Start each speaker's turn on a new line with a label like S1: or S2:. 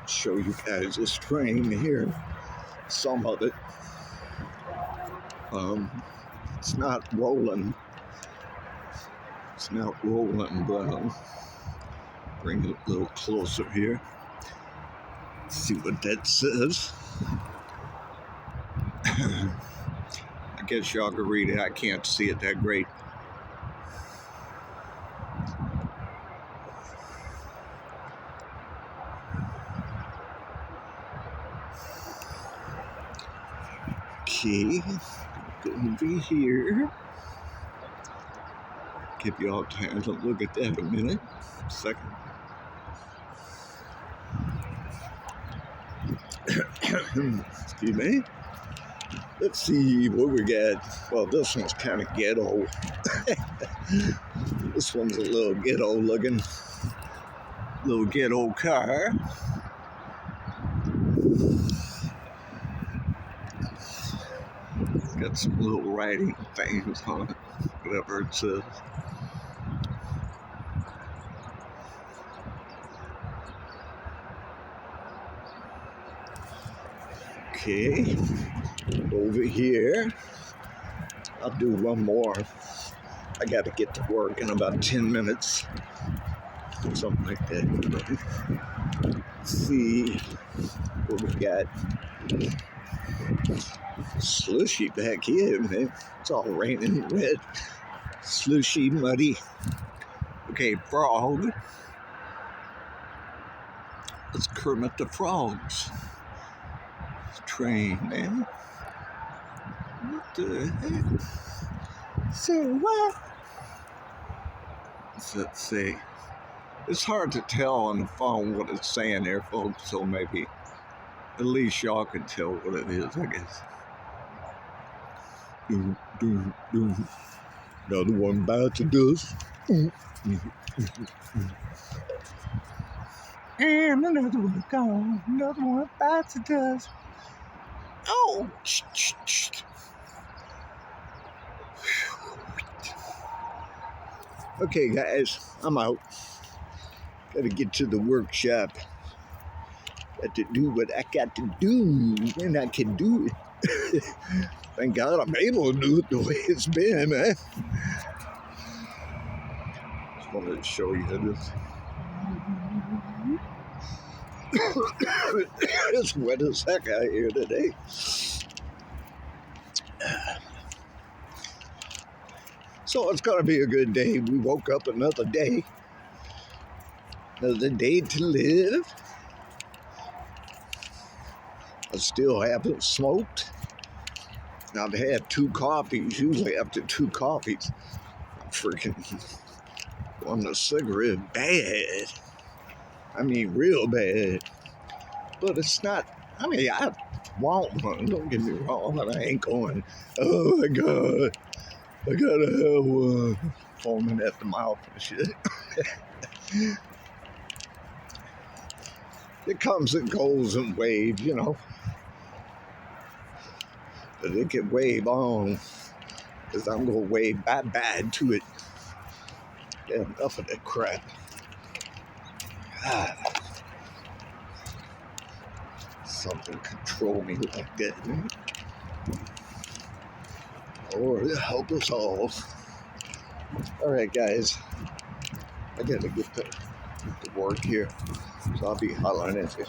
S1: show you guys this train here. Some of it. It's not rolling. It's not rolling, but bring it a little closer here. See what that says. I guess y'all can read it. I can't see it that great. Okay, gonna be here. Give y'all time to look at that a minute. Second. Excuse me. Let's see what we got. Well, this one's kind of ghetto. This one's a little ghetto looking. Little ghetto car. Got some little writing things on it, whatever it says. Okay, over here, I'll do one more. I got to get to work in about 10 minutes, something like that. Let's see what we got. Slushy back here, man. It's all raining wet. Slushy, muddy. Okay, frog. Let's Kermit the Frog's train, man. What the heck? Say what? What's that say? It's hard to tell on the phone what it's saying there, folks, so maybe at least y'all can tell what it is, I guess. Doom, doom, doom. Another one bites the dust. And another one gone. Another one bites the dust. Oh! Okay, guys, I'm out. Gotta get to the workshop. Got to do what I got to do when I can do it. Thank God I'm able to do it the way it's been, man. Just wanted to show you this. It's wet as heck out here today. So it's gonna be a good day. We woke up another day. Another day to live. I still haven't smoked. I've had 2 coffees. Usually after 2 coffees, I'm freaking on a cigarette bad. I mean, real bad. But it's not, I mean, I want one. Don't get me wrong, but I ain't going, oh my God, I gotta have one. Foaming at the mouth and shit. It comes and goes in waves, you know. But it can wave on, because I'm going to wave bye-bye to it. Yeah, enough of that crap. Something control me like that, man. Lord, help us all. All right, guys. I got to get to work here, so I'll be hollering at you.